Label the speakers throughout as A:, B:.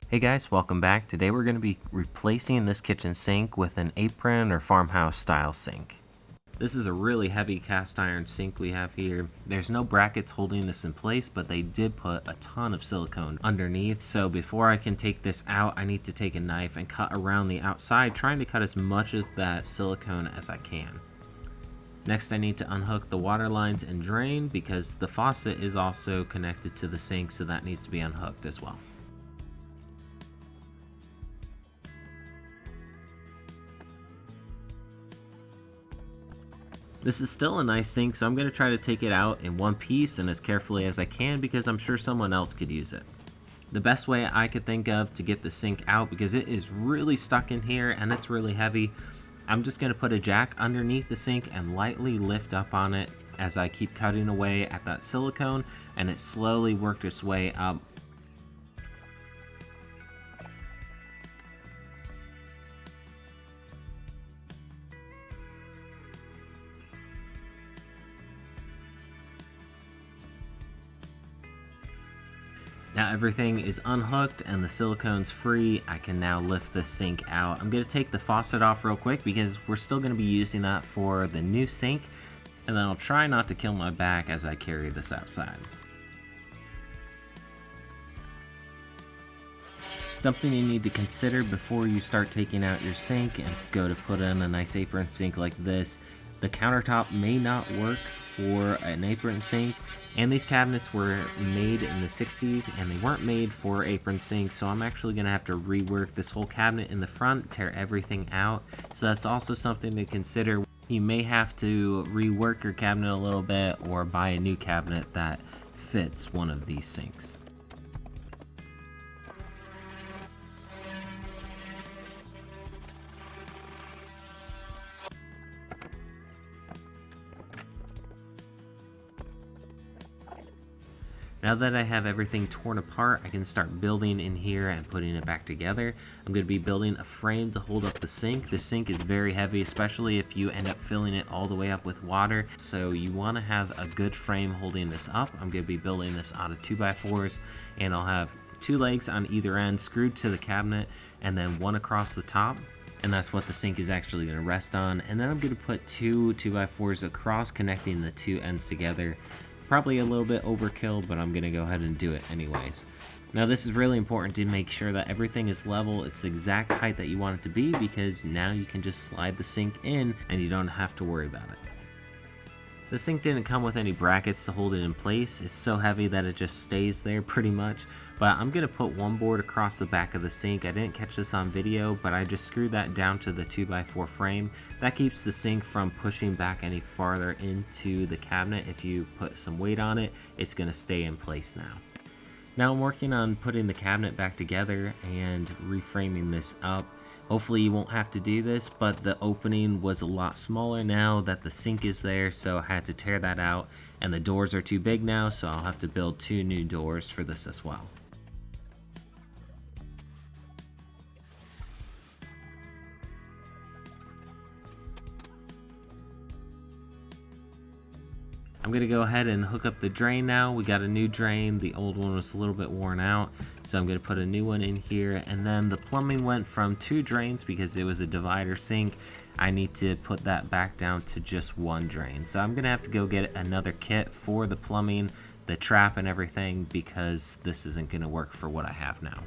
A: Hey guys, welcome back. Today we're going to be replacing this kitchen sink with an apron or farmhouse style sink. This is a really heavy cast iron sink we have here. There's no brackets holding this in place, but they did put a ton of silicone underneath. So before I can take this out, I need to take a knife and cut around the outside, trying to cut as much of that silicone as I can. Next, I need to unhook the water lines and drain because the faucet is also connected to the sink, so that needs to be unhooked as well. This is still a nice sink, so I'm going to try to take it out in one piece and as carefully as I can because I'm sure someone else could use it. The best way I could think of to get the sink out, because it is really stuck in here and it's really heavy, I'm just going to put a jack underneath the sink and lightly lift up on it as I keep cutting away at that silicone, and it slowly worked its way up. Now everything is unhooked and the silicone's free. I can now lift the sink out. I'm going to take the faucet off real quick because we're still going to be using that for the new sink, and then I'll try not to kill my back as I carry this outside. Something you need to consider before you start taking out your sink and go to put in a nice apron sink like this: the countertop may not work for an apron sink, and these cabinets were made in the 60s and they weren't made for apron sinks, so I'm actually going to have to rework this whole cabinet in the front, tear everything out. So that's also something to consider. You may have to rework your cabinet a little bit or buy a new cabinet that fits one of these sinks. Now that I have everything torn apart, I can start building in here and putting it back together. I'm going to be building a frame to hold up the sink. The sink is very heavy, especially if you end up filling it all the way up with water. So you want to have a good frame holding this up. I'm going to be building this out of 2x4s, and I'll have 2 legs on either end screwed to the cabinet and then one across the top. And that's what the sink is actually going to rest on. And then I'm going to put 2 2x4s across, connecting the 2 ends together. Probably a little bit overkill, but I'm gonna go ahead and do it anyways. Now this is really important to make sure that everything is level. It's the exact height that you want it to be, because now you can just slide the sink in and you don't have to worry about it. The sink didn't come with any brackets to hold it in place. It's so heavy that it just stays there pretty much. But I'm going to put one board across the back of the sink. I didn't catch this on video, but I just screwed that down to the 2x4 frame. That keeps the sink from pushing back any farther into the cabinet. If you put some weight on it, it's going to stay in place now. Now I'm working on putting the cabinet back together and reframing this up. Hopefully you won't have to do this, but the opening was a lot smaller now that the sink is there, so I had to tear that out, and the doors are too big now, so I'll have to build 2 new doors for this as well. I'm going to go ahead and hook up the drain now. We got a new drain. The old one was a little bit worn out, so I'm going to put a new one in here. And then the plumbing went from 2 drains because it was a divider sink. I need to put that back down to just 1 drain. So I'm going to have to go get another kit for the plumbing, the trap and everything, because this isn't going to work for what I have now.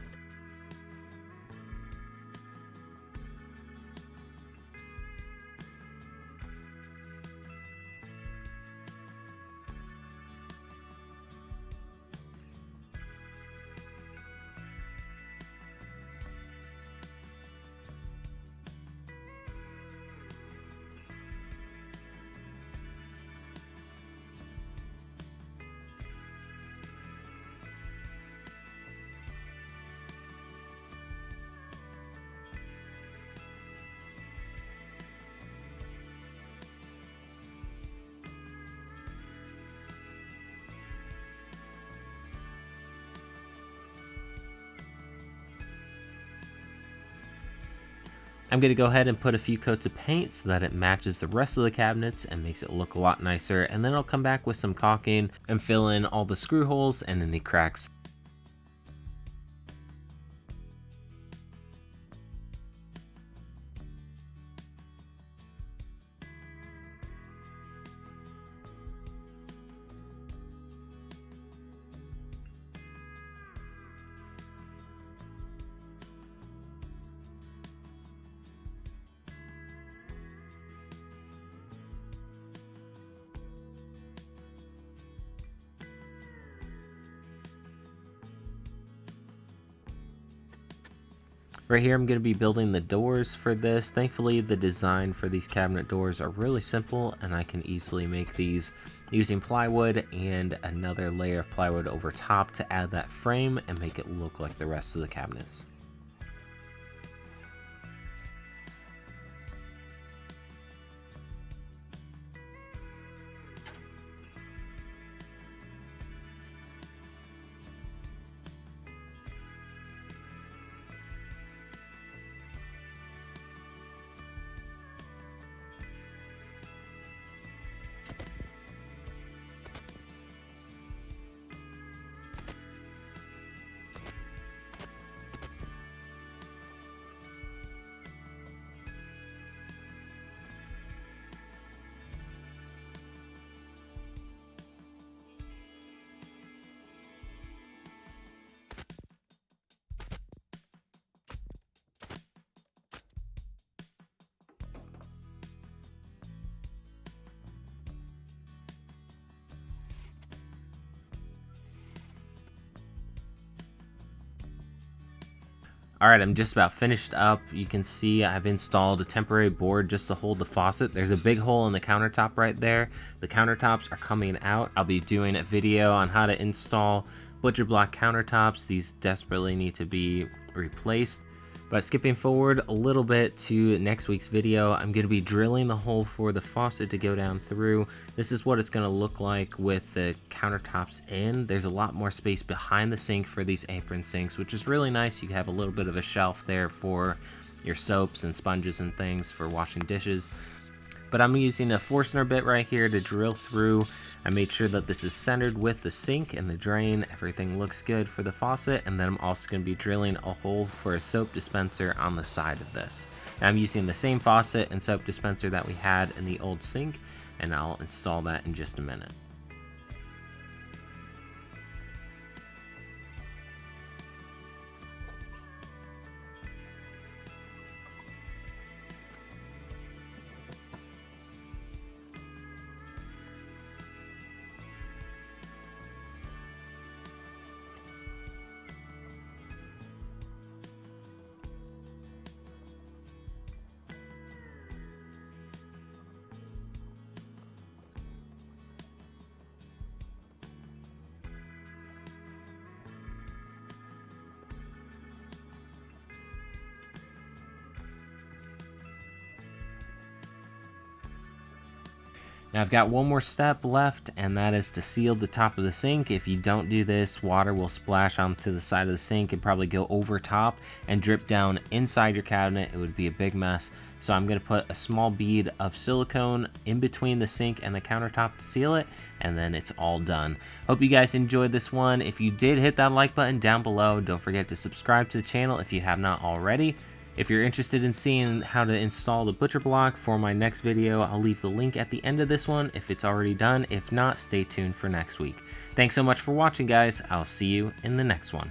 A: I'm going to go ahead and put a few coats of paint so that it matches the rest of the cabinets and makes it look a lot nicer, and then I'll come back with some caulking and fill in all the screw holes and any cracks. Right here I'm going to be building the doors for this. Thankfully the design for these cabinet doors are really simple, and I can easily make these using plywood and another layer of plywood over top to add that frame and make it look like the rest of the cabinets. Alright, I'm just about finished up. You can see I've installed a temporary board just to hold the faucet. There's a big hole in the countertop right there. The countertops are coming out. I'll be doing a video on how to install butcher block countertops. These desperately need to be replaced. But skipping forward a little bit to next week's video, I'm going to be drilling the hole for the faucet to go down through. This is what it's going to look like with the countertops in. There's a lot more space behind the sink for these apron sinks, which is really nice. You have a little bit of a shelf there for your soaps and sponges and things for washing dishes. But I'm using a Forstner bit right here to drill through. I made sure that this is centered with the sink and the drain. Everything looks good for the faucet. And then I'm also going to be drilling a hole for a soap dispenser on the side of this. Now I'm using the same faucet and soap dispenser that we had in the old sink, and I'll install that in just a minute. Now I've got one more step left, and that is to seal the top of the sink. If you don't do this, water will splash onto the side of the sink and probably go over top and drip down inside your cabinet. It would be a big mess. So I'm going to put a small bead of silicone in between the sink and the countertop to seal it, and then it's all done. Hope you guys enjoyed this one. If you did, hit that like button down below. Don't forget to subscribe to the channel if you have not already. If you're interested in seeing how to install the butcher block for my next video, I'll leave the link at the end of this one if it's already done. If not, stay tuned for next week. Thanks so much for watching, guys. I'll see you in the next one.